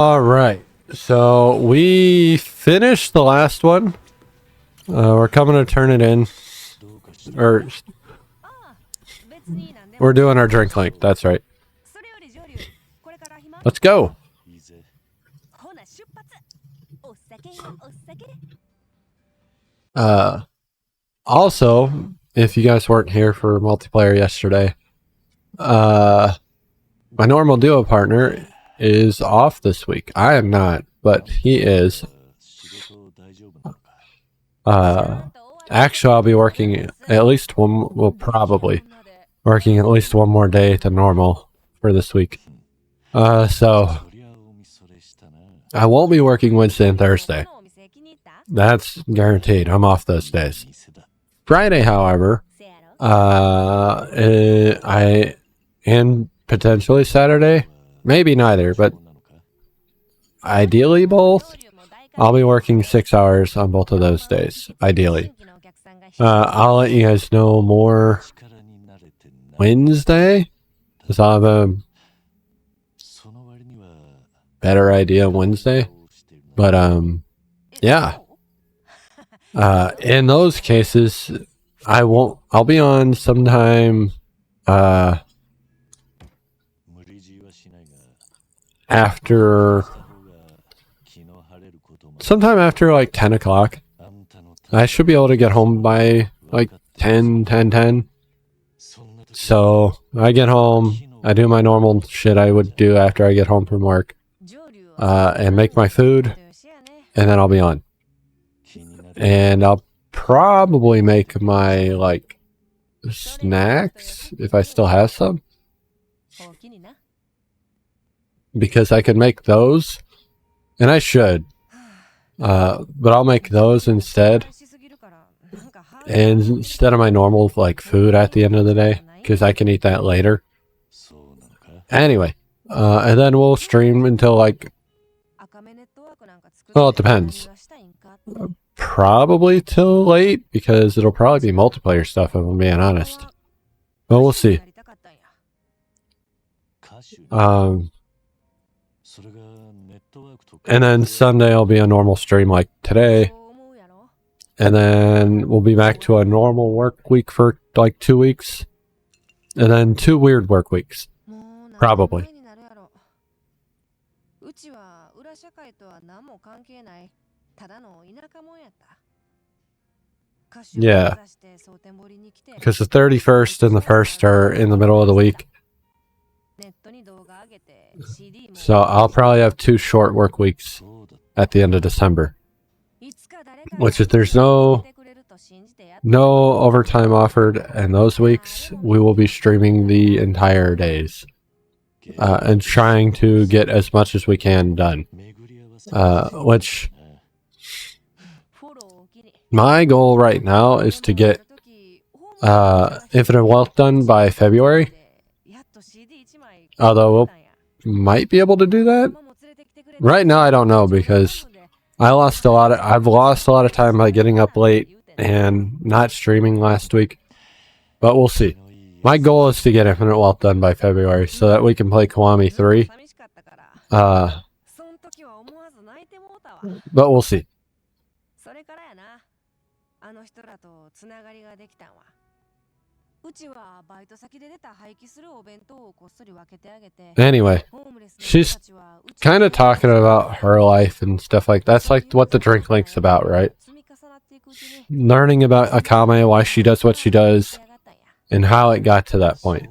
All right, so we finished the last one. We're coming to turn it in, or we're doing our drink link. That's right. Let's go. Also, if you guys weren't here for multiplayer yesterday, my normal duo partner is off this week. I am not, but he is. Actually, I'll be working at least one. Well, probably working at least one more day than normal for this week. So I won't be working Wednesday and Thursday. That's guaranteed. I'm off those days. Friday, however, I and potentially Saturday, maybe neither, but ideally both. I'll be working 6 hours on both of those days, ideally. I'll let you guys know more Wednesday, because I'll have a better idea Wednesday. But, yeah. In those cases, I'll be on sometime, sometime after like 10 o'clock. I should be able to get home by like 10. So I get home, I do my normal shit I would do after I get home from work, and make my food, and then I'll be on. And I'll probably make my like snacks if I still have some, because I could make those, and I should, but I'll make those instead, and instead of my normal like food at the end of the day, because I can eat that later. Anyway, and then we'll stream until like, well, it depends. Probably till late, because it'll probably be multiplayer stuff if I'm being honest. But we'll see. And then Sunday I'll be a normal stream like today. And then we'll be back to a normal work week for like 2 weeks. And then 2 weird work weeks. Probably. Yeah. Because the 31st and the 1st are in the middle of the week. So I'll probably have 2 short work weeks at the end of December. Which, if there's no overtime offered in those weeks, we will be streaming the entire days. And trying to get as much as we can done. Which, my goal right now is to get Infinite Wealth done by February. Although we might be able to do that. Right now I don't know, because I've lost a lot of time by getting up late and not streaming last week. But we'll see. My goal is to get Infinite Wealth done by February so that we can play Kiwami 3. But we'll see. Anyway, she's kind of talking about her life and stuff like that. That's like what the drink link's about, right? Learning about Akame, why she does what she does, and how it got to that point.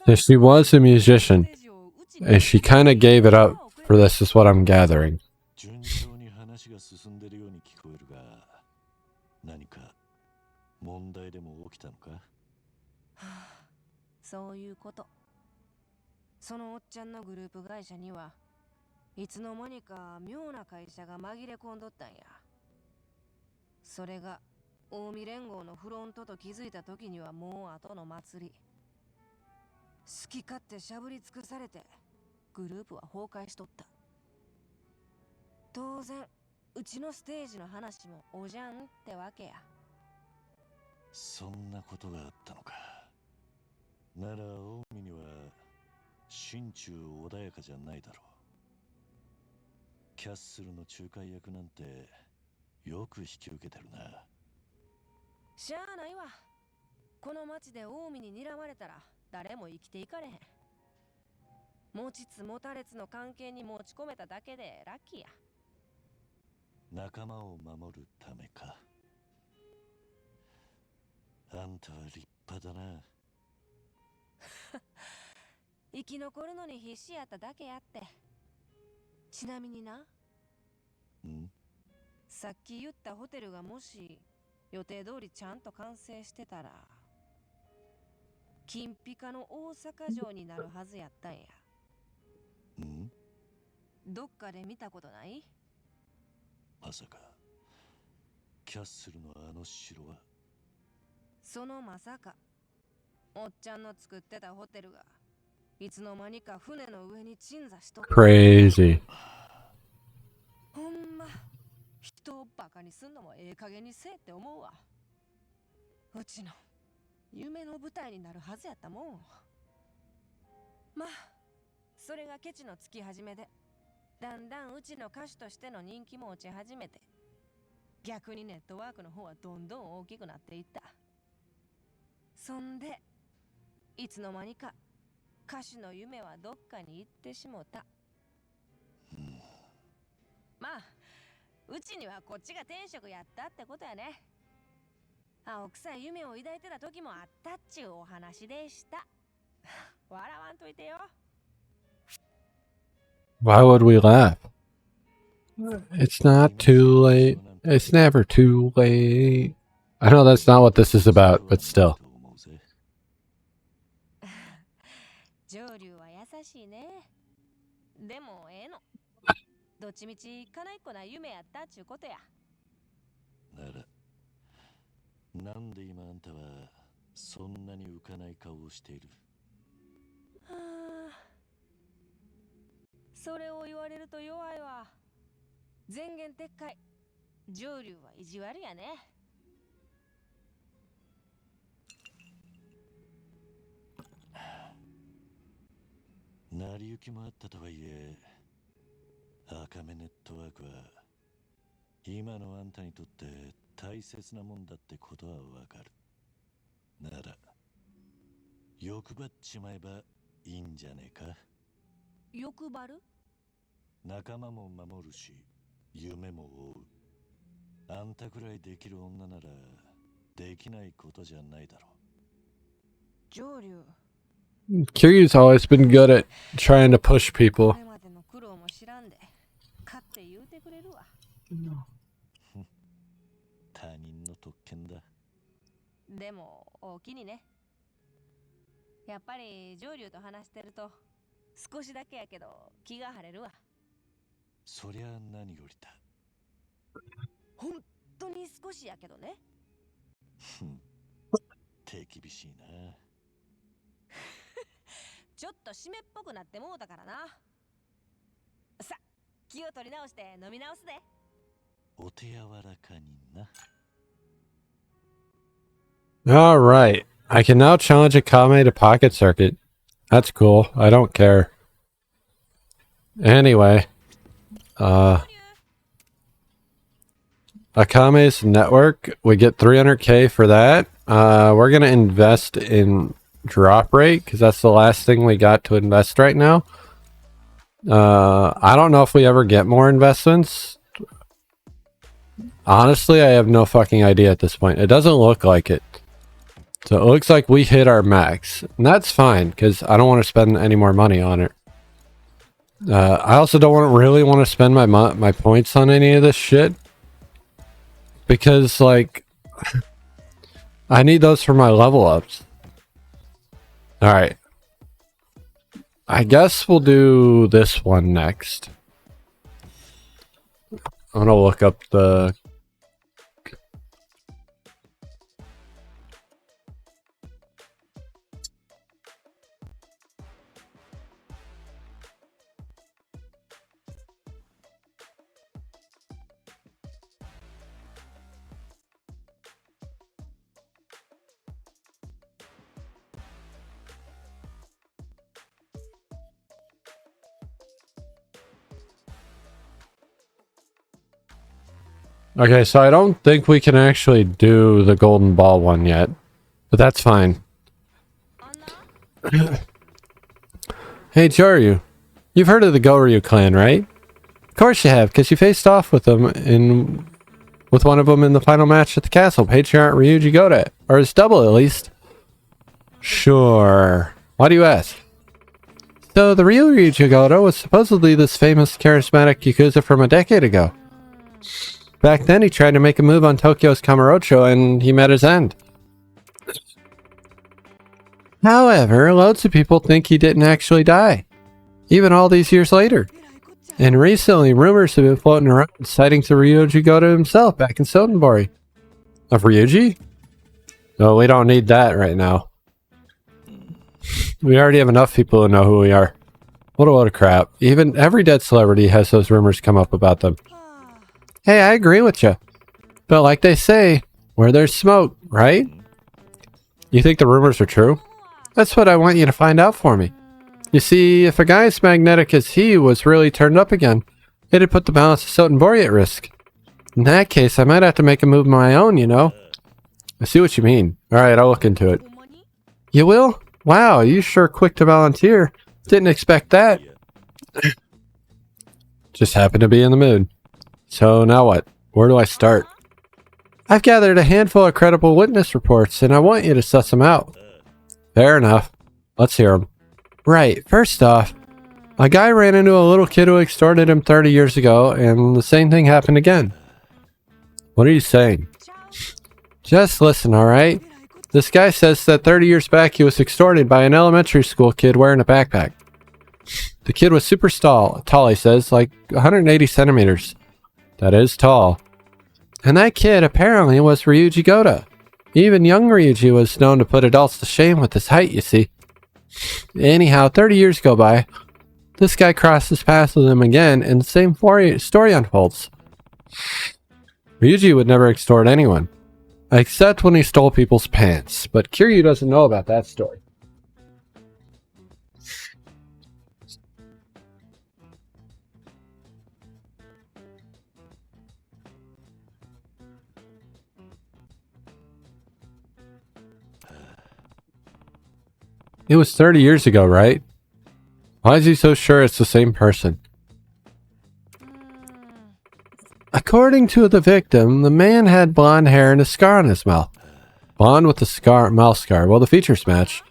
So she was a musician, and she kind of gave it up for this, is what I'm gathering. そういうこと。そのおっちゃんのグループ会社にはいつの間にか妙な会社が紛れ込んどったんや。それが近江連合のフロントと気づいた時にはもう後の祭り。好き勝手しゃぶり尽くされてグループは崩壊しとった。当然うちのステージの話もおじゃんってわけや。そんなことがあったのか。なら近江には心中穏やかじゃないだろう。キャッスルの仲介役なんてよく引き受けてるな。しゃあないわ。この町で近江に睨まれたら誰も生きていかれへん。持ちつ持たれつの関係に持ち込めただけでラッキーや。仲間を守るためか。あんたは立派だな。生き残るのに必死やっただけやって。ちなみにな、さっき言ったホテルがもし予定通りちゃんと完成してたら金ピカの大阪城になるはずやったんや。どっかで見たことない？まさかキャッスルのあの城は。そのまさかおっちゃんの作ってたホテルがいつの間にか船の上に鎮座しとった。Crazy. ほんま人をバカにすんのもええ加減にせえって思うわ。うちの夢の舞台になるはずやったもん。まあそれがケチのつき始めで、だんだんうちの歌手としての人気も落ち始めて、逆にネットワークの方はどんどん大きくなっていった。そんでいつの間にか歌手の夢はどっかに行ってしもた。まあうちにはこっちが天職やったってことやね。青臭い夢を抱いてた時もあったっちゅうお話でした。笑わんといてよ。Why would we laugh? It's not too late. It's never too late. I know that's not what this is about, but still. 上流は優しいね。でもええの。どっちみち叶いっこな夢やったっちゅうことや。ならなんで今あんたはそんなに浮かない顔をしている？はあ、それを言われると弱いわ。前言撤回。上流は意地悪やね。成り行きもあったとはいえ、赤目ネットワークは今のあんたにとって大切なもんだってことはわかる。なら欲張っちまえばいいんじゃねえか。欲張る？仲間も守るし夢も追う。あんたくらいできる女ならできないことじゃないだろう。上流。Kiryu's always been good at trying to push people. これまでの苦労も知らんで勝って言うてくれるわ。他人の特権だ。でも大きにね。やっぱり上流と話してると少しだけやけど気が晴れるわ。そりゃ何よりだ。本当に少しやけどね。手厳しいな。ちょっと湿っぽくなってもうたからな。さ、気を取り直して飲み直すで。お手柔らかにな。Alright. I can now challenge Akame to Pocket Circuit. That's cool. I don't care. Anyway. Akame's network. We get 300k for that. We're gonna invest in drop rate because that's the last thing we got to invest right now. I don't know if we ever get more investments. Honestly, I have no fucking idea at this point. It doesn't look like it. So it looks like we hit our max. And that's fine because I don't want to spend any more money on it. I also don't really want to spend my points on any of this shit. Because, like, I need those for my level ups. Alright. I guess we'll do this one next. I'm gonna look up the... Okay, so I don't think we can actually do the golden ball one yet, but that's fine. Hey, Joryu, you've heard of the Goryu clan, right? Of course you have, because you faced off with them with one of them in the final match at the castle, Patriarch Ryuji Goda, or his double at least. Sure. Why do you ask? So the real Ryuji Goda was supposedly this famous charismatic Yakuza from a decade ago. Back then, he tried to make a move on Tokyo's Kamurocho, and he met his end. However, loads of people think he didn't actually die, even all these years later. And recently, rumors have been floating around citing to Ryuji Goda himself back in Sotenbori. Of Ryuji? No, we don't need that right now. We already have enough people who know who we are. What a load of crap. Even every dead celebrity has those rumors come up about them. Hey, I agree with you. But like they say, where there's smoke, right? You think the rumors are true? That's what I want you to find out for me. You see, if a guy as magnetic as he was really turned up again, it'd put the balance of Sotenbori at risk. In that case, I might have to make a move of my own, you know? I see what you mean. Alright, I'll look into it. You will? Wow, you sure quick to volunteer. Didn't expect that. Just happened to be in the mood. So now what? Where do I start? I've gathered a handful of credible witness reports, and I want you to suss them out. Fair enough. Let's hear them. Right, first off, a guy ran into a little kid who extorted him 30 years ago, and the same thing happened again. What are you saying? Just listen, alright? This guy says that 30 years back he was extorted by an elementary school kid wearing a backpack. The kid was super tall, he says, like 180 centimeters. That is tall. And that kid apparently was Ryuji Goda. Even young Ryuji was known to put adults to shame with his height, you see. Anyhow, 30 years go by. This guy crosses paths with him again, and the same story unfolds. Ryuji would never extort anyone. Except when he stole people's pants. But Kiryu doesn't know about that story. It was 30 years ago, right? Why is he so sure it's the same person? According to the victim, the man had blonde hair and a scar on his mouth. Blonde with a mouth scar. Well, the features match.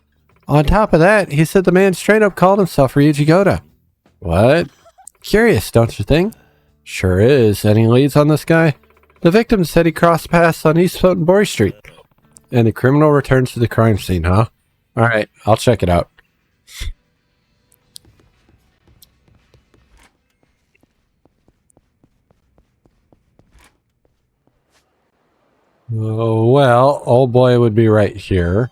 On top of that, he said the man straight up called himself Ryuji Goda. What? Curious, don't you think? Sure is. Any leads on this guy? The victim said he crossed paths on East Sotenbori Street. And the criminal returns to the crime scene, huh? Alright, I'll check it out. Oh, well, old boy would be right here.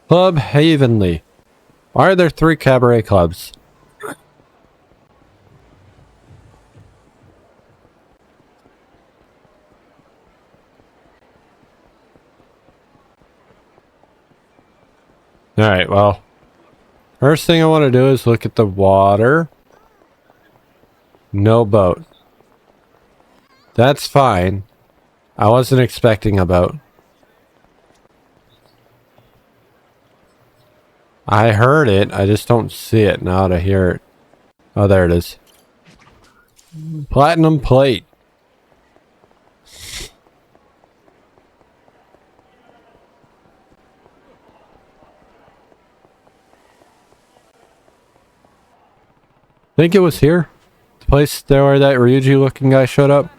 Club Havenly. Why are there 3 cabaret clubs? Alright, well. First thing I want to do is look at the water. No boat. That's fine. I wasn't expecting a boat. I heard it, I just don't see it now to hear it. Oh, there it is. Platinum plate. Think it was here? The place there where that Ryuji looking guy showed up?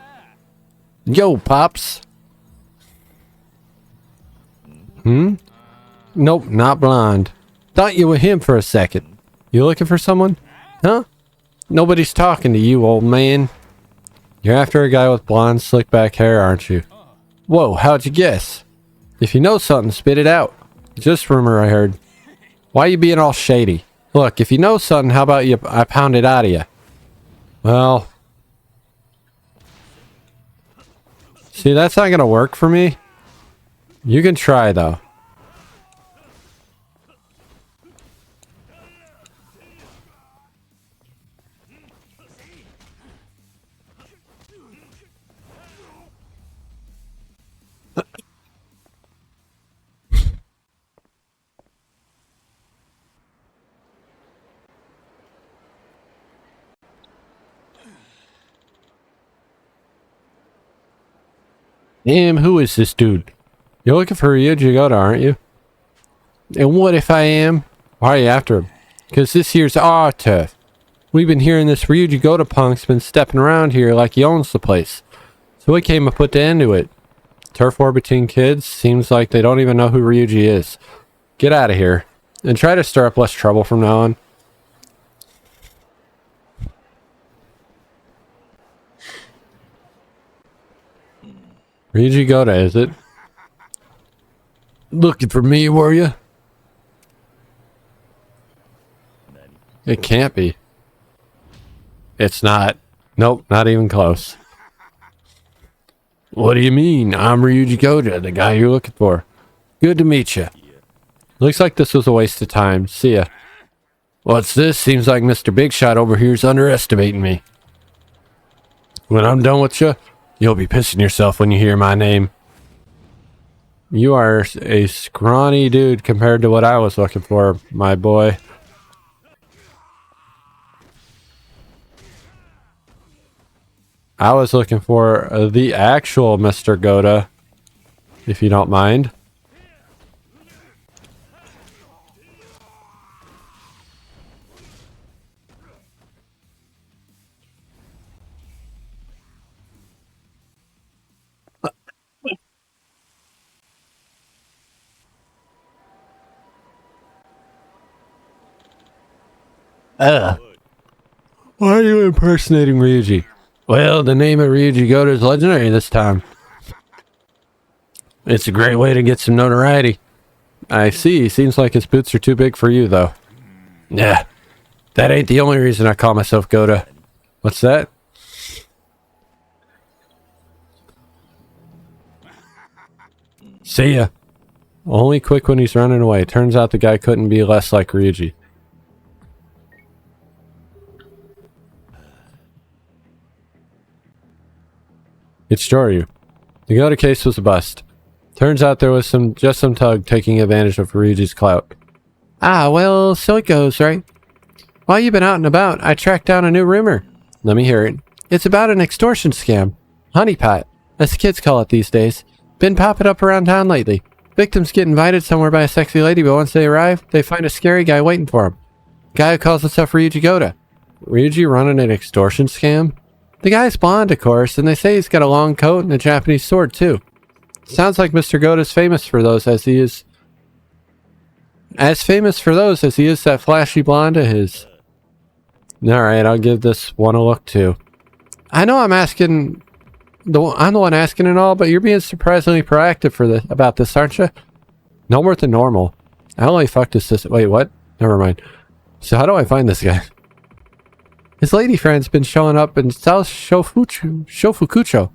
Yo, Pops! Nope, not blonde. Thought you were him for a second. You looking for someone? Huh? Nobody's talking to you, old man. You're after a guy with blonde, slick back hair, aren't you? Whoa, how'd you guess? If you know something, spit it out. Just rumor I heard. Why you being all shady? Look, if you know something, how about I pound it out of you? Well... See, that's not gonna work for me. You can try, though. Damn, who is this dude? You're looking for Ryuji Goda, aren't you? And what if I am? Why are you after him? Because this here's our turf. We've been hearing this Ryuji Goda punk's been stepping around here like he owns the place. So we came to put the end to it. Turf war between kids? Seems like they don't even know who Ryuji is. Get out of here. And try to stir up less trouble from now on. Ryuji Goda, is it? Looking for me, were you? It can't be. It's not. Nope, not even close. What do you mean? I'm Ryuji Goda, the guy you're looking for. Good to meet you. Looks like this was a waste of time. See ya. What's this? Seems like Mr. Big Shot over here's underestimating me. When I'm done with you, you'll be pissing yourself when you hear my name. You are a scrawny dude compared to what I was looking for, my boy. I was looking for the actual Mr. Goda, if you don't mind. Why are you impersonating Ryuji? Well, the name of Ryuji Goda is legendary this time. It's a great way to get some notoriety. I see. Seems like his boots are too big for you, though. Yeah, that ain't the only reason I call myself Goda. What's that? See ya. Only quick when he's running away. Turns out the guy couldn't be less like Ryuji. It's Joryu. The Goda case was a bust. Turns out there was just some tug taking advantage of Ryuji's clout. Ah, well, so it goes, right? While you've been out and about, I tracked down a new rumor. Let me hear it. It's about an extortion scam. Honeypot, as the kids call it these days. Been popping up around town lately. Victims get invited somewhere by a sexy lady, but once they arrive, they find a scary guy waiting for them. Guy who calls himself Ryuji Goda. Ryuji running an extortion scam? The guy's blonde, of course, and they say he's got a long coat and a Japanese sword, too. Sounds like Mr. Goda's famous for those as he is... As famous for those as he is that flashy blonde of his. Alright, I'll give this one a look, too. I know I'm asking... I'm the one asking and all, but you're being surprisingly proactive about this, aren't you? No more than normal. I only fucked his sister... Wait, what? Never mind. So how do I find this guy? His lady friend's been showing up in South Shofukucho.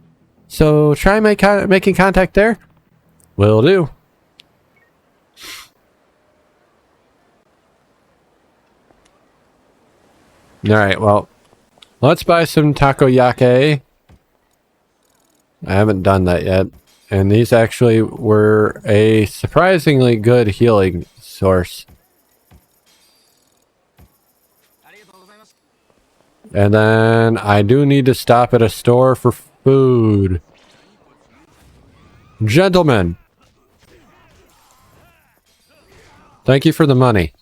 So try making contact there? Will do. Alright, well, let's buy some takoyaki. I haven't done that yet. And these actually were a surprisingly good healing source. And then I do need to stop at a store for food. Gentlemen. Thank you for the money.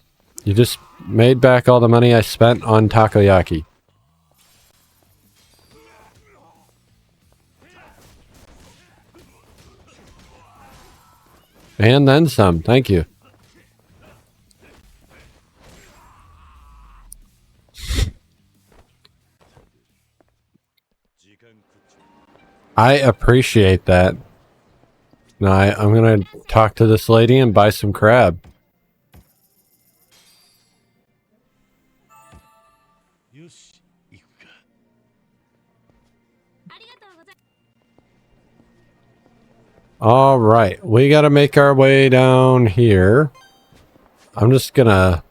You just made back all the money I spent on takoyaki. And then some. Thank you. I appreciate that. Now I'm gonna talk to this lady and buy some crab. Alright, we gotta make our way down here. I'm just gonna...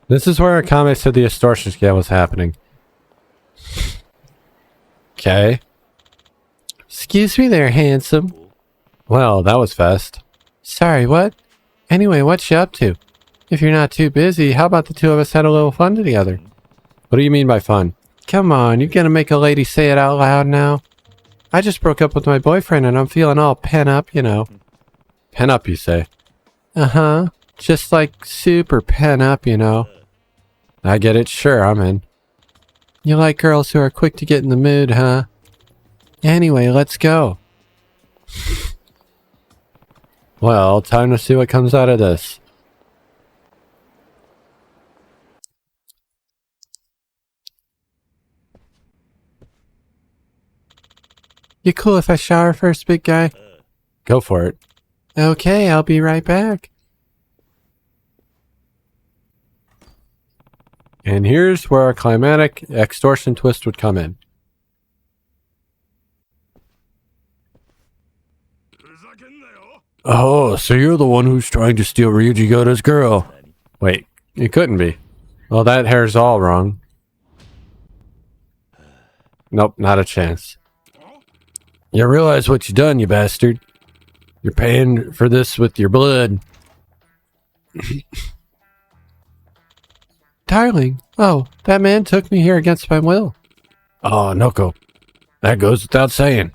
This is where Akame said the extortion scam was happening. Okay. Excuse me there, handsome. Well, that was fast. Sorry, what? Anyway, what you up to? If you're not too busy, how about the two of us had a little fun together? What do you mean by fun? Come on, you gonna make a lady say it out loud now? I just broke up with my boyfriend and I'm feeling all pent up, you know. Pent up, you say? Uh-huh. Just like super pent up, you know. I get it, sure, I'm in. You like girls who are quick to get in the mood, huh? Anyway, let's go. Well, time to see what comes out of this. You cool if I shower first, big guy? Go for it. Okay, I'll be right back. And here's where a climatic extortion twist would come in. Oh, so you're the one who's trying to steal Ryuji Goto's girl. Wait, it couldn't be. Well, that hair's all wrong. Nope, not a chance. You realize what you done, you bastard. You're paying for this with your blood. Darling, oh, that man took me here against my will. Oh, Noko. That goes without saying.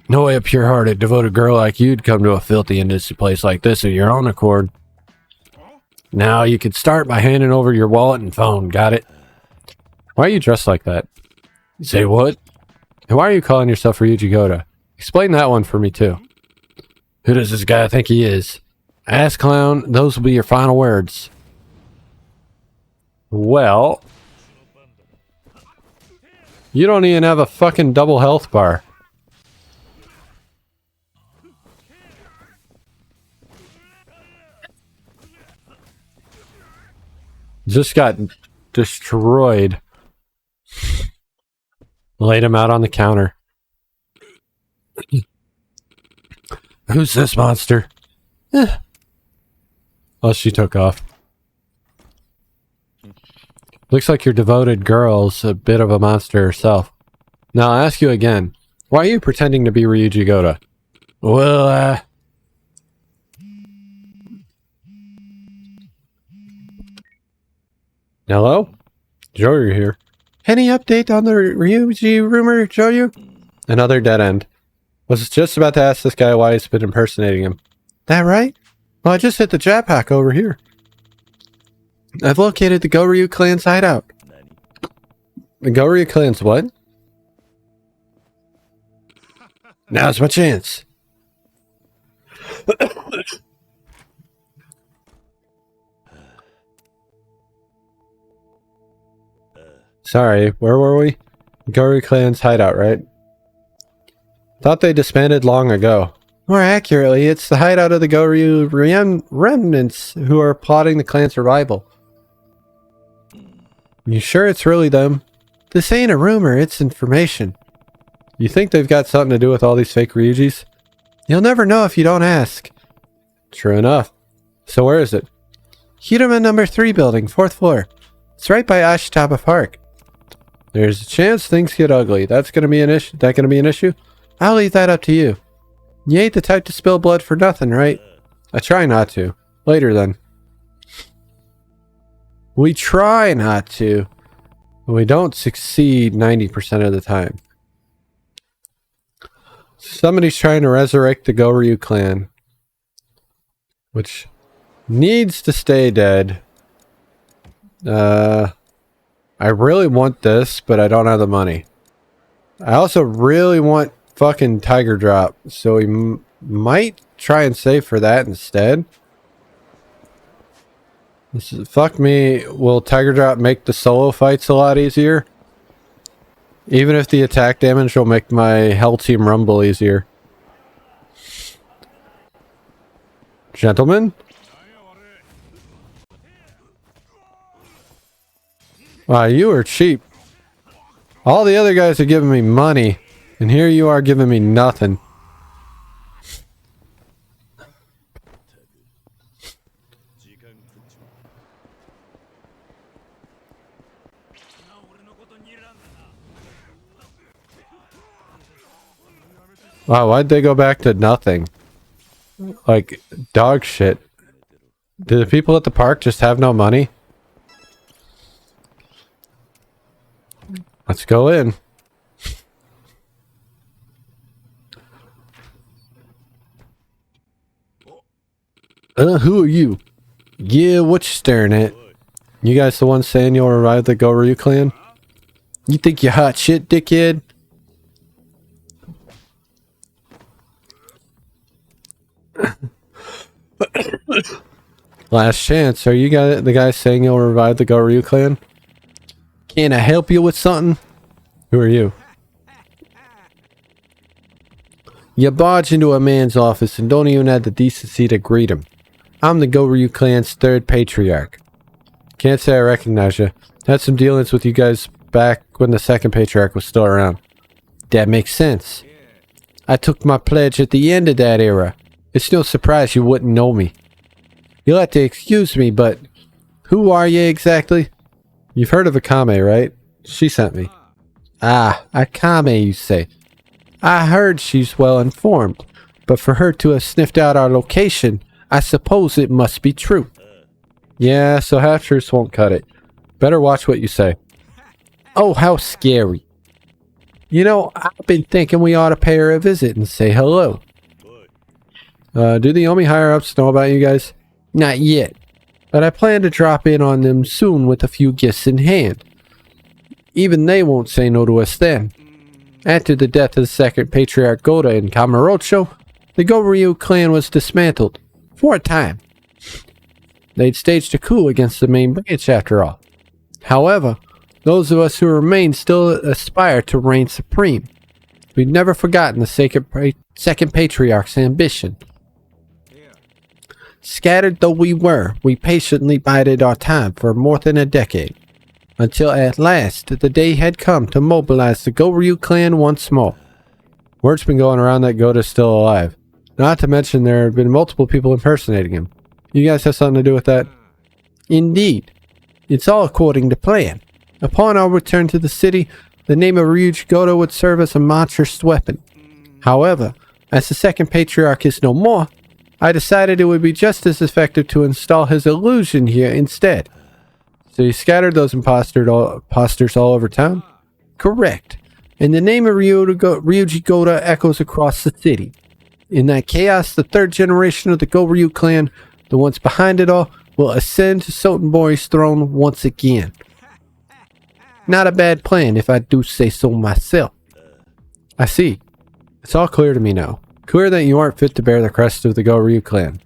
No way a pure-hearted, devoted girl like you'd come to a filthy, indecent place like this of your own accord. Now, you could start by handing over your wallet and phone, got it? Why are you dressed like that? Say what? And why are you calling yourself Ryuji Goto? Explain that one for me, too. Who does this guy think he is? Ass clown, those will be your final words. Well... You don't even have a fucking double health bar. Just got destroyed. Laid him out on the counter. Who's this monster? Oh, she took off. Looks like your devoted girl's a bit of a monster herself. Now, I'll ask you again. Why are you pretending to be Ryuji Goto? Well, Hello? Joyu here. Any update on the Ryuji rumor, Joyu? Another dead end. Was just about to ask this guy why he's been impersonating him. That right? Well, I just hit the Jap hack over here. I've located the Goryu clan's hideout. The Goryu clan's what? Now's my chance. Sorry, where were we? Goryu clan's hideout, right? Thought they disbanded long ago. More accurately, it's the hideout of the Goryu remnants who are plotting the clan's survival. You sure it's really them? This ain't a rumor, it's information. You think they've got something to do with all these fake Ryujis? You'll never know if you don't ask. True enough. So where is it? Hiruma number 3 building, 4th floor. It's right by Ashitaba Park. There's a chance things get ugly. That's gonna be an issue. That gonna be an issue? I'll leave that up to you. You ain't the type to spill blood for nothing, right? I try not to. Later then. We try not to. But we don't succeed 90% of the time. Somebody's trying to resurrect the Goryu clan. which needs to stay dead. I really want this, but I don't have the money. I also really want fucking Tiger Drop, so we might try and save for that instead. Fuck me, will Tiger Drop make the solo fights a lot easier? Even if the attack damage will make my Hell Team Rumble easier. Gentlemen? Wow, you are cheap. All the other guys are giving me money, and here you are giving me nothing. Wow, why'd they go back to nothing? Like, dog shit. Do the people at the park just have no money? Let's go in. Who are you? Yeah, what you staring at? You guys the ones saying you'll revive the Goryu clan? You think you're hot shit, dickhead? Last chance. Are you guys the guy saying you'll revive the Goryu clan? Can I help you with something? Who are you? You barge into a man's office and don't even have the decency to greet him. I'm the Goryu clan's third patriarch. Can't say I recognize you. Had some dealings with you guys back when the second patriarch was still around. That makes sense. I took my pledge at the end of that era. It's no surprise you wouldn't know me. You'll have to excuse me, but who are you exactly? You've heard of Akame, right? She sent me. Ah, Akame, you say. I heard she's well informed, but for her to have sniffed out our location, I suppose it must be true. Yeah, so half-truths won't cut it. Better watch what you say. Oh, how scary. You know, I've been thinking we ought to pay her a visit and say hello. Do the Omi higher-ups know about you guys? Not yet, but I plan to drop in on them soon with a few gifts in hand. Even they won't say no to us then. After the death of the second patriarch Goda in Kamurocho, the Goryu clan was dismantled, for a time. They'd staged a coup against the main branch after all. However, those of us who remain still aspire to reign supreme. We've never forgotten the second patriarch's ambition. Scattered though we were, we patiently bided our time for more than a decade, until at last the day had come to mobilize the Goryu clan once more. Word's been going around that Goda's still alive. Not to mention there have been multiple people impersonating him. You guys have something to do with that? Indeed. It's all according to plan. Upon our return to the city, the name of Ryuji Goda would serve as a monstrous weapon. However, as the second patriarch is no more, I decided it would be just as effective to install his illusion here instead. So you scattered those imposters all over town? Correct. And the name of Ryuji Goda echoes across the city. In that chaos, the third generation of the Goryu clan, the ones behind it all, will ascend to Sotenbori's throne once again. Not a bad plan, if I do say so myself. I see. It's all clear to me now. Clear that you aren't fit to bear the crest of the Goryu clan.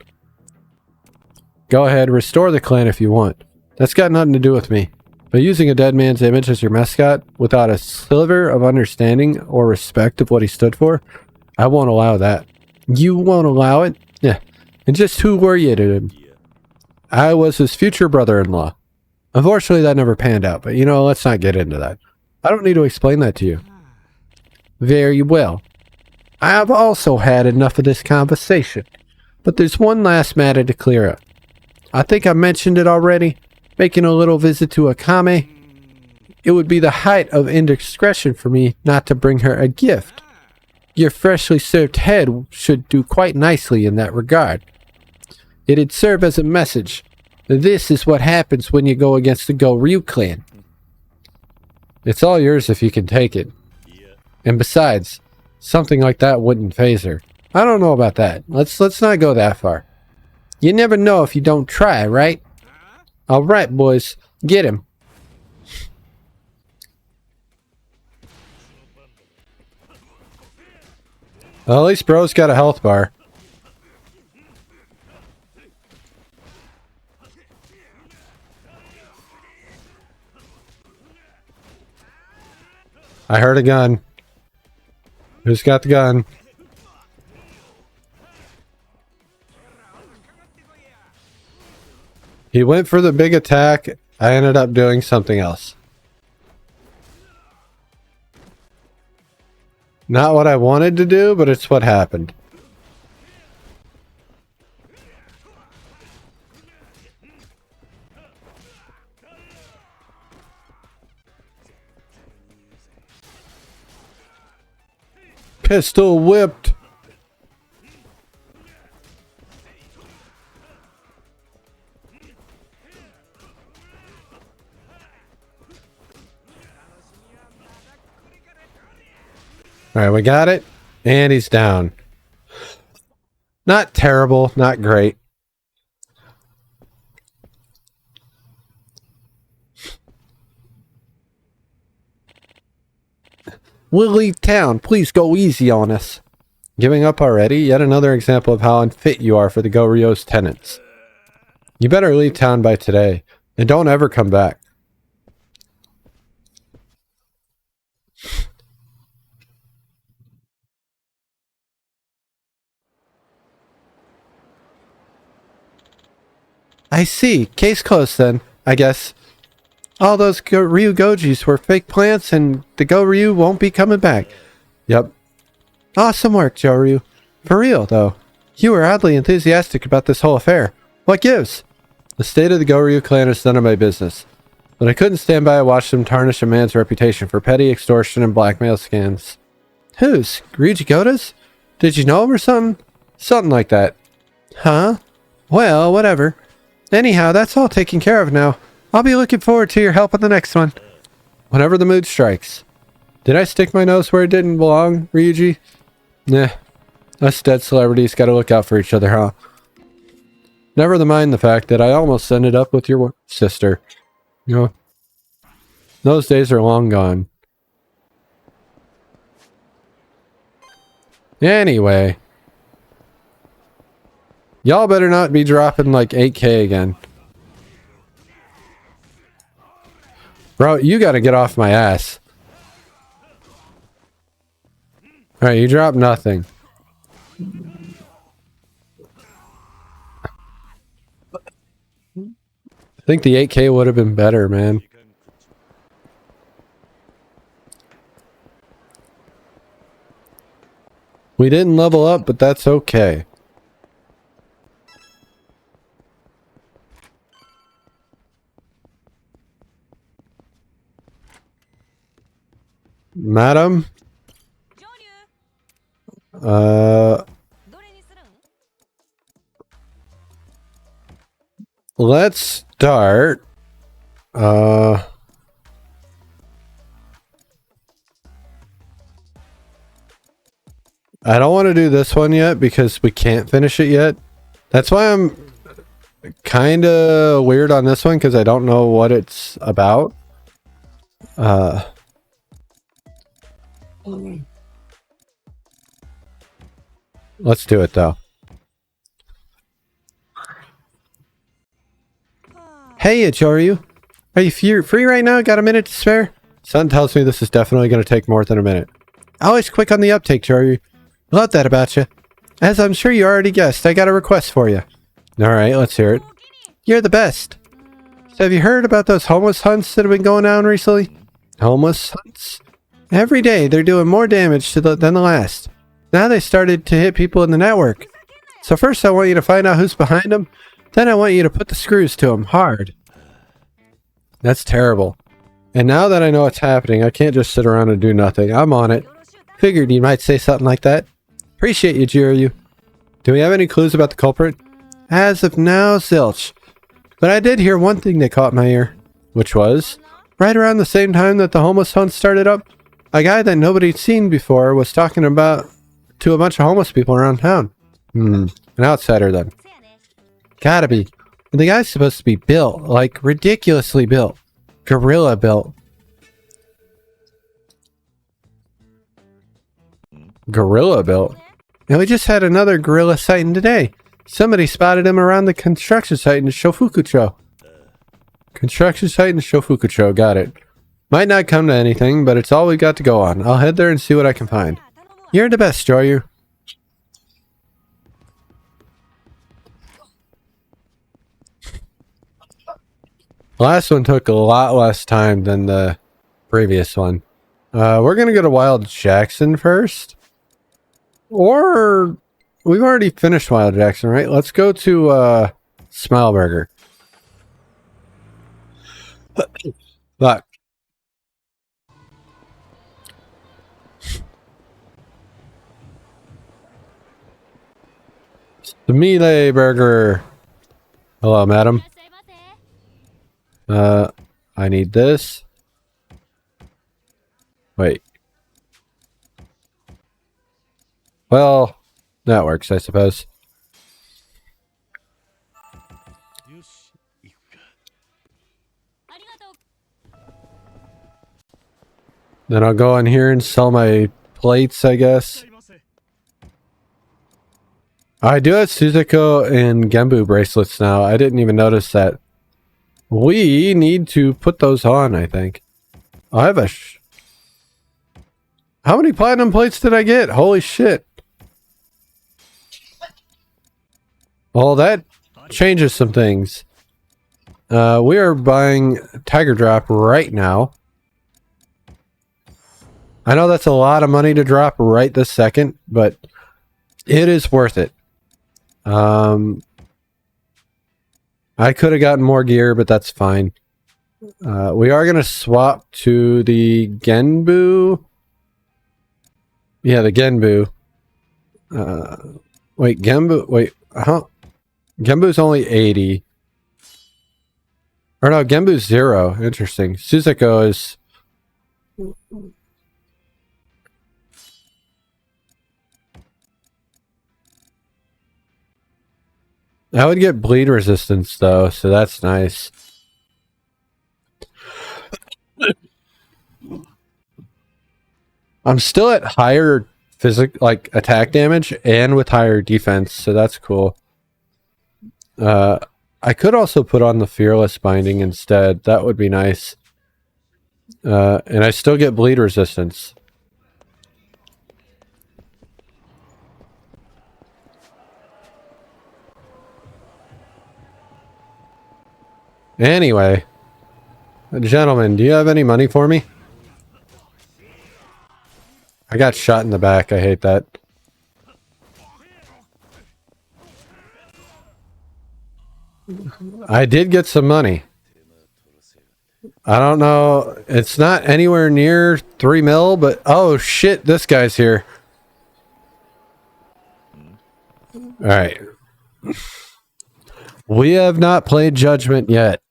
Go ahead, restore the clan if you want. That's got nothing to do with me. But using a dead man's image as your mascot, without a sliver of understanding or respect of what he stood for, I won't allow that. You won't allow it? Yeah. And just who were you to him? I was his future brother-in-law. Unfortunately, that never panned out, but let's not get into that. I don't need to explain that to you. Very well. I have also had enough of this conversation, but there's one last matter to clear up. I think I mentioned it already, making a little visit to Akame. It would be the height of indiscretion for me not to bring her a gift. Your freshly served head should do quite nicely in that regard. It'd serve as a message. This is what happens when you go against the Goryu clan. It's all yours if you can take it. And besides, something like that wouldn't faze her. I don't know about that. Let's not go that far. You never know if you don't try, right? Alright, boys. Get him. Well, at least bro's got a health bar. I heard a gun. Who's got the gun? He went for the big attack. I ended up doing something else. Not what I wanted to do, but it's what happened. Pistol whipped. Alright, we got it. And he's down. Not terrible, not great. We'll leave town. Please go easy on us. Giving up already? Yet another example of how unfit you are for the Go-Ryo's tenants. You better leave town by today. And don't ever come back. I see. Case closed then, I guess. All those Ryu Gojis were fake plants and the Go-Ryu won't be coming back. Yep. Awesome work, Joe-Ryu. For real, though. You were oddly enthusiastic about this whole affair. What gives? The state of the Go-Ryu clan is none of my business. But I couldn't stand by and watch them tarnish a man's reputation for petty extortion and blackmail scams. Whose? Ryuji Goda's? Did you know him or something? Something like that. Huh? Well, whatever. Anyhow, that's all taken care of now. I'll be looking forward to your help on the next one. Whenever the mood strikes. Did I stick my nose where it didn't belong, Ryuji? Nah. Us dead celebrities gotta look out for each other, huh? Never mind the fact that I almost ended up with your sister. You know, those days are long gone. Anyway. Y'all better not be dropping like 8K again. Bro, you gotta get off my ass. Alright, you dropped nothing. I think the 8K would have been better, man. We didn't level up, but that's okay. Madam? Let's start. I don't want to do this one yet because we can't finish it yet. That's why I'm kind of weird on this one because I don't know what it's about. Let's do it though. Hey, Ichoryu. Are you free right now? Got a minute to spare? Son tells me this is definitely going to take more than a minute. Always quick on the uptake, Choryu. Love that about you. As I'm sure you already guessed, I got a request for you. Alright, let's hear it. You're the best. So have you heard about those homeless hunts that have been going on recently? Homeless hunts? Every day they're doing more damage than the last. Now they started to hit people in the network. So first I want you to find out who's behind them. Then I want you to put the screws to them hard. That's terrible. And now that I know what's happening, I can't just sit around and do nothing. I'm on it. Figured you might say something like that. Appreciate you, Jiryu. Do we have any clues about the culprit? As of now, zilch. But I did hear one thing that caught my ear. Which was, right around the same time that the homeless hunt started up, a guy that nobody'd seen before was talking about to a bunch of homeless people around town. An outsider then. Gotta be. The guy's supposed to be built, like ridiculously built. Gorilla built. Gorilla built. And we just had another gorilla sighting today. Somebody spotted him around the construction site in Shofukucho. Construction site in Shofukucho, got it. Might not come to anything, but it's all we got to go on. I'll head there and see what I can find. You're the best, Joyu. Last one took a lot less time than the previous one. We're gonna go to Wild Jackson first. Or we've already finished Wild Jackson, right? Let's go to Smileburger. Look. The Melee Burger. Hello, madam. I need this. Wait. Well, that works, I suppose. Then I'll go in here and sell my plates, I guess. I do have Suzuko and Genbu bracelets now. I didn't even notice that. We need to put those on, I think. I have a... How many platinum plates did I get? Holy shit. Well, that changes some things. We are buying Tiger Drop right now. I know that's a lot of money to drop right this second, but it is worth it. I could have gotten more gear, but that's fine. We are going to swap to the Genbu. Yeah, the Genbu. Wait, Genbu. Wait, huh? Genbu's only 80. Or no, Genbu's 0. Interesting. Suzuko is... I would get bleed resistance though, so that's nice. I'm still at higher attack damage and with higher defense, so that's cool. I could also put on the Fearless binding instead. That would be nice. And I still get bleed resistance. Anyway, gentlemen, do you have any money for me? I got shot in the back. I hate that. I did get some money. I don't know. It's not anywhere near 3 mil, but oh shit, this guy's here. Alright. We have not played Judgment yet.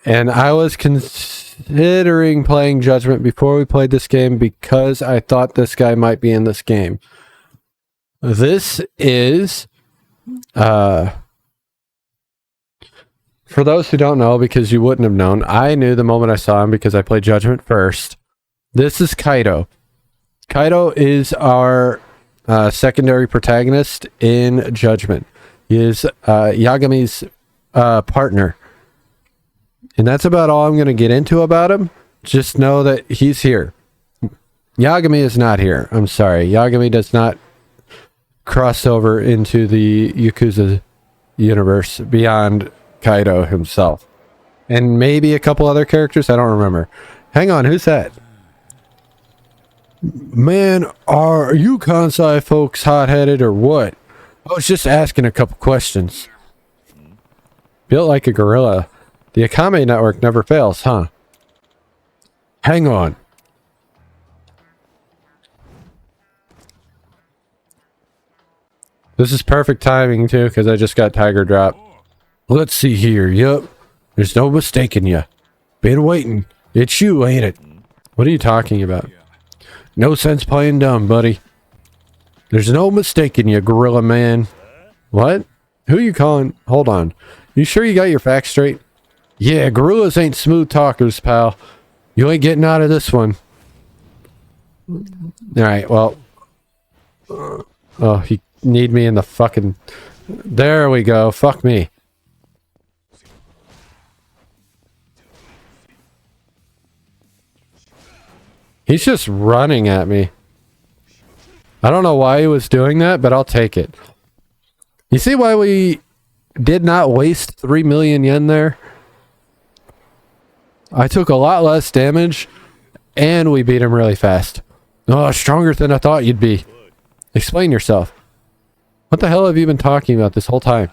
And I was considering playing Judgment before we played this game because I thought this guy might be in this game. This is... for those who don't know, because you wouldn't have known, I knew the moment I saw him because I played Judgment first. This is Kaido. Kaido is our secondary protagonist in Judgment. He is Yagami's partner. And that's about all I'm going to get into about him. Just know that he's here. Yagami is not here. I'm sorry. Yagami does not cross over into the Yakuza universe beyond Kaido himself. And maybe a couple other characters. I don't remember. Hang on. Who's that? Man, are you Kansai folks hot-headed or what? I was just asking a couple questions. Built like a gorilla. The Akame network never fails, huh? Hang on. This is perfect timing, too, because I just got Tiger Drop. Let's see here. Yup. There's no mistaking you. Been waiting. It's you, ain't it? What are you talking about? No sense playing dumb, buddy. There's no mistaking you, gorilla man. What? Who you calling? Hold on. You sure you got your facts straight? Yeah, gorillas ain't smooth talkers, pal. You ain't getting out of this one. Alright, well. Oh, he need me in the fucking... There we go. Fuck me. He's just running at me. I don't know why he was doing that, but I'll take it. You see why we did not waste 3 million yen there? I took a lot less damage, and we beat him really fast. Oh, stronger than I thought you'd be. Explain yourself. What the hell have you been talking about this whole time?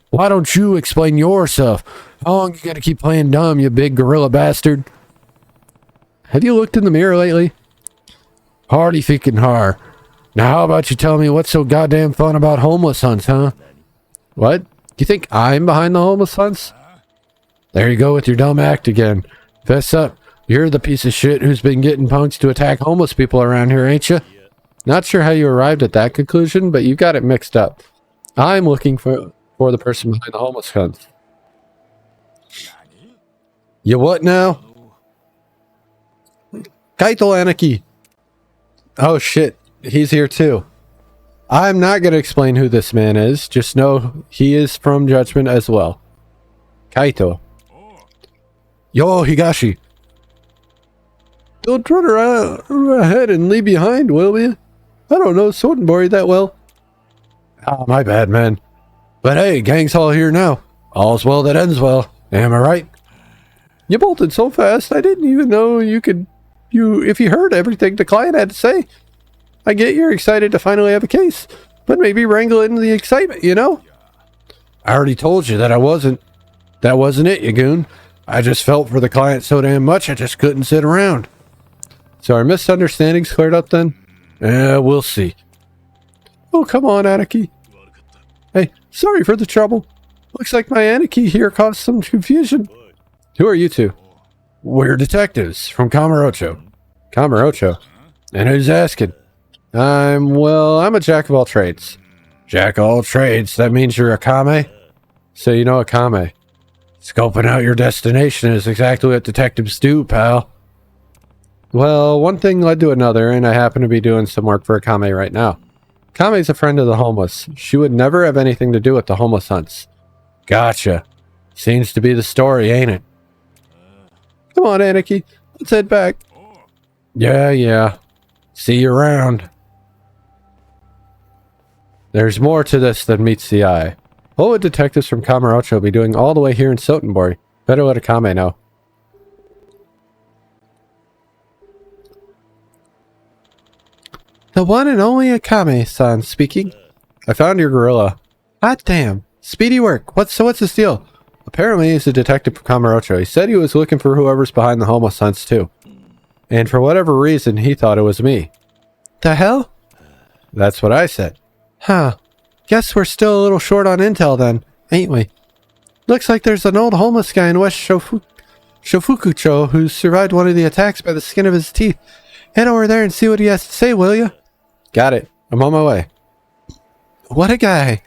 Why don't you explain yourself? How long you gotta keep playing dumb, you big gorilla bastard? Have you looked in the mirror lately? Hardy thinking hard. Now how about you tell me what's so goddamn fun about homeless hunts, huh? What? You think I'm behind the homeless hunts? There you go with your dumb act again. Fess up. You're the piece of shit who's been getting punks to attack homeless people around here, ain't you? Not sure how you arrived at that conclusion, but you got it mixed up. I'm looking for the person behind the homeless hunts. You what now? Kaito Anarchy. Oh shit, he's here too. I'm not going to explain who this man is. Just know he is from Judgment as well. Kaito. Yo, Higashi. Don't run ahead and leave behind, will you? I don't know Sotenbori that well. Ah, my bad, man. But hey, gang's all here now. All's well that ends well. Am I right? You bolted so fast, I didn't even know if you heard everything the client had to say. I get you're excited to finally have a case, but maybe wrangle in the excitement, you know? I already told you that I wasn't. That wasn't it, you goon. I just felt for the client so damn much I just couldn't sit around. So our misunderstandings cleared up then? We'll see. Oh, come on, Anarchy. Hey, sorry for the trouble. Looks like my Anarchy here caused some confusion. Who are you two? We're detectives from Kamurocho. Kamurocho? And who's asking? I'm a jack of all trades. Jack of all trades? That means you're a kame? So you know a kame. Scoping out your destination is exactly what detectives do, pal. Well, one thing led to another, and I happen to be doing some work for a kame right now. Kame's a friend of the homeless. She would never have anything to do with the homeless hunts. Gotcha. Seems to be the story, ain't it? Come on, Anarchy. Let's head back. Yeah. See you around. There's more to this than meets the eye. What would detectives from Kamurocho be doing all the way here in Sotenbori? Better let a kame know. The one and only Akame-san speaking. I found your gorilla. Hot damn. Speedy work. What's his deal? Apparently he's a detective from Kamurocho. He said he was looking for whoever's behind the homeless hunts too. And for whatever reason, he thought it was me. The hell? That's what I said. Huh. Guess we're still a little short on intel then, ain't we? Looks like there's an old homeless guy in West Shofukucho who survived one of the attacks by the skin of his teeth. Head over there and see what he has to say, will ya? Got it. I'm on my way. What a guy.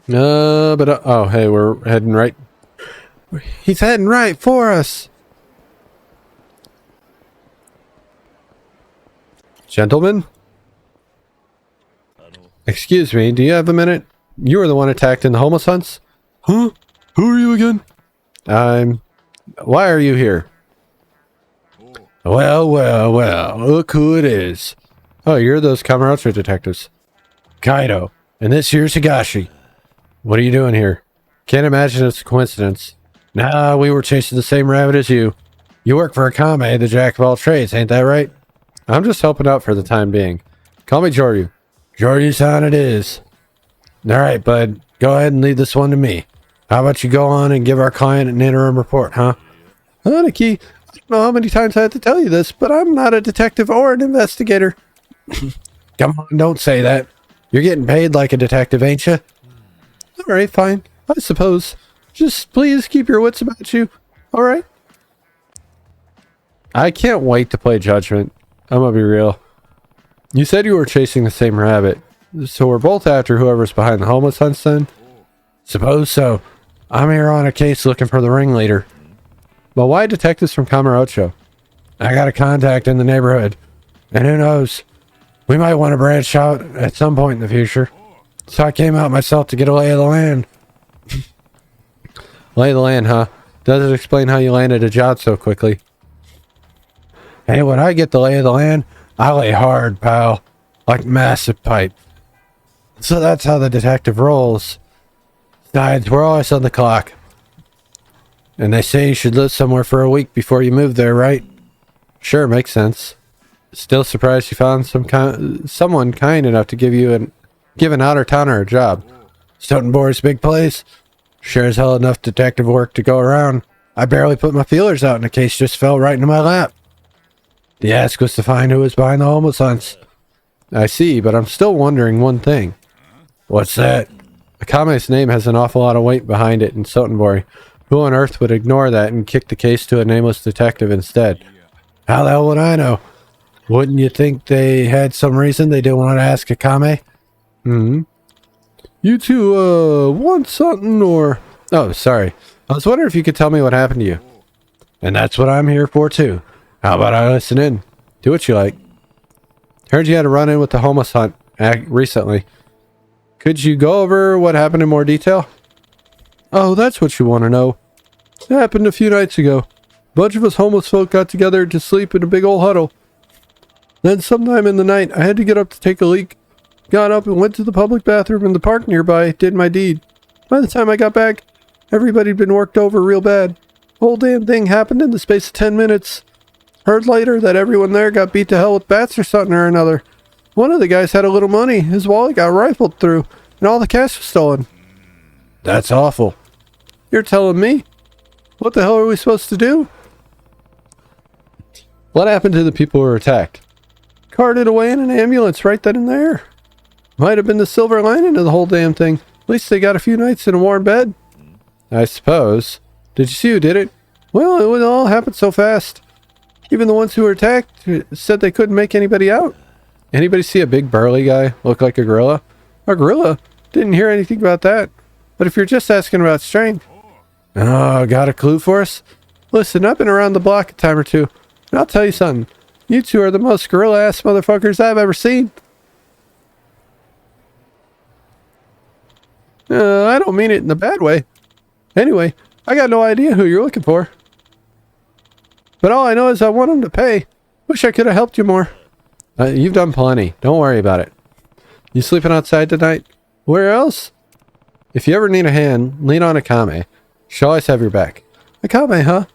Oh, hey, we're heading right. He's heading right for us. Gentlemen? Excuse me, do you have a minute? You were the one attacked in the homeless hunts? Huh? Who are you again? Why are you here? Well, look who it is. Oh, you're those Kamurocho detectives. Kaido, and this here's Higashi. What are you doing here? Can't imagine it's a coincidence. Nah, we were chasing the same rabbit as you. You work for a kame, the jack of all trades, ain't that right? I'm just helping out for the time being. Call me Joryu. Joryu-san it is. Alright, bud. Go ahead and leave this one to me. How about you go on and give our client an interim report, huh? Anarchy, I don't know how many times I have to tell you this, but I'm not a detective or an investigator. Come on, don't say that. You're getting paid like a detective, ain't you? Alright, fine. I suppose. Just please keep your wits about you. Alright? I can't wait to play Judgment. I'm gonna be real. You said you were chasing the same rabbit. So we're both after whoever's behind the homeless hunts then? Suppose so. I'm here on a case looking for the ringleader. But why detectives from Kamurocho? I got a contact in the neighborhood. And who knows? We might want to branch out at some point in the future. So I came out myself to get a lay of the land. Lay of the land, huh? Does it explain how you landed a job so quickly? Hey, when I get the lay of the land, I lay hard, pal. Like massive pipe. So that's how the detective rolls. Besides, we're always on the clock. And they say you should live somewhere for a week before you move there, right? Sure, makes sense. Still surprised you found someone kind enough to give an outer-towner a job. Stoughtonbore's big place. Sure as hell enough detective work to go around. I barely put my feelers out and the case just fell right into my lap. The ask was to find who was behind the homeless hunts. I see, but I'm still wondering one thing. What's that? Akame's name has an awful lot of weight behind it in Stoughtonbore. Who on earth would ignore that and kick the case to a nameless detective instead? How the hell would I know? Wouldn't you think they had some reason they didn't want to ask Akame? You two, want something or... Oh, sorry. I was wondering if you could tell me what happened to you. And that's what I'm here for, too. How about I listen in? Do what you like. Heard you had a run-in with the homeless hunt recently. Could you go over what happened in more detail? Oh, that's what you want to know. It happened a few nights ago. A bunch of us homeless folk got together to sleep in a big old huddle. Then sometime in the night, I had to get up to take a leak. Got up and went to the public bathroom in the park nearby, did my deed. By the time I got back, everybody'd been worked over real bad. The whole damn thing happened in the space of 10 minutes. Heard later that everyone there got beat to hell with bats or something or another. One of the guys had a little money. His wallet got rifled through, and all the cash was stolen. That's awful. You're telling me? What the hell are we supposed to do? What happened to the people who were attacked? Carted away in an ambulance right then and there. Might have been the silver lining of the whole damn thing. At least they got a few nights in a warm bed. I suppose. Did you see who did it? Well, it would all happen so fast. Even the ones who were attacked said they couldn't make anybody out. Anybody see a big burly guy look like a gorilla? A gorilla? Didn't hear anything about that. But if you're just asking about strength... Oh, got a clue for us? Listen, I've been around the block a time or two. And I'll tell you something. You two are the most gorilla-ass motherfuckers I've ever seen. I don't mean it in a bad way. Anyway, I got no idea who you're looking for. But all I know is I want them to pay. Wish I could have helped you more. You've done plenty. Don't worry about it. You sleeping outside tonight? Where else? If you ever need a hand, lean on Akame. She'll always have your back. Akame, huh?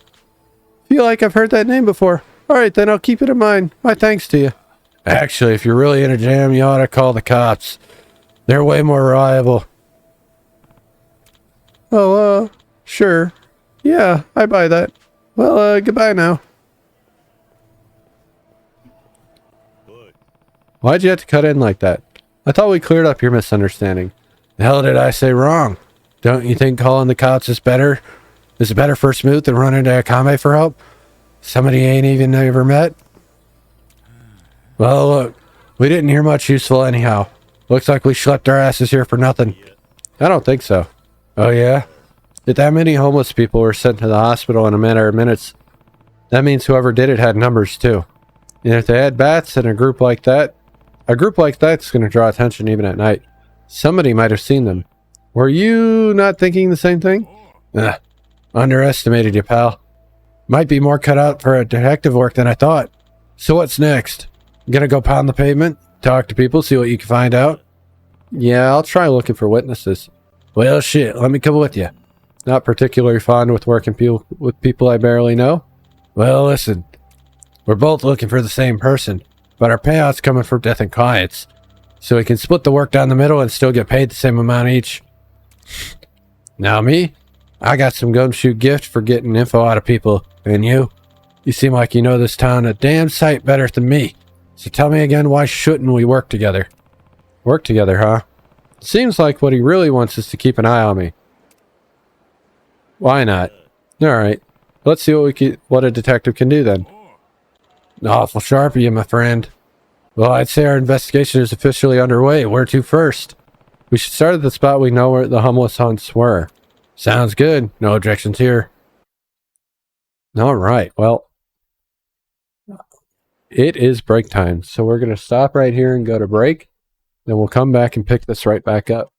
Feel like I've heard that name before. Alright, then I'll keep it in mind. My thanks to you. Actually, if you're really in a jam, you ought to call the cops. They're way more reliable. Oh, sure. Yeah, I buy that. Well, goodbye now. Why'd you have to cut in like that? I thought we cleared up your misunderstanding. The hell did I say wrong? Don't you think calling the cops is better? Is a better first move than running to Akame for help? Somebody you ain't even ever met? Well, look, we didn't hear much useful anyhow. Looks like we schlepped our asses here for nothing. I don't think so. Oh yeah? If that many homeless people were sent to the hospital in a matter of minutes, that means whoever did it had numbers too. And if they had bats in a group like that's going to draw attention even at night. Somebody might have seen them. Were you not thinking the same thing? Underestimated you, pal. Might be more cut out for a detective work than I thought. So what's next? Gonna go pound the pavement? Talk to people, see what you can find out? Yeah, I'll try looking for witnesses. Well, shit, let me come with you. Not particularly fond with working with people I barely know. Well, listen. We're both looking for the same person, but our payout's coming from different clients. So we can split the work down the middle and still get paid the same amount each. Now me? I got some gumshoe gift for getting info out of people. And you? You seem like you know this town a damn sight better than me. So tell me again, why shouldn't we work together? Work together, huh? Seems like what he really wants is to keep an eye on me. Why not? Alright. Let's see what a detective can do then. Awful sharp of you, my friend. Well, I'd say our investigation is officially underway. Where to first? We should start at the spot we know where the homeless hunts were. Sounds good. No objections here. All right. Well, it is break time. So we're going to stop right here and go to break. Then we'll come back and pick this right back up.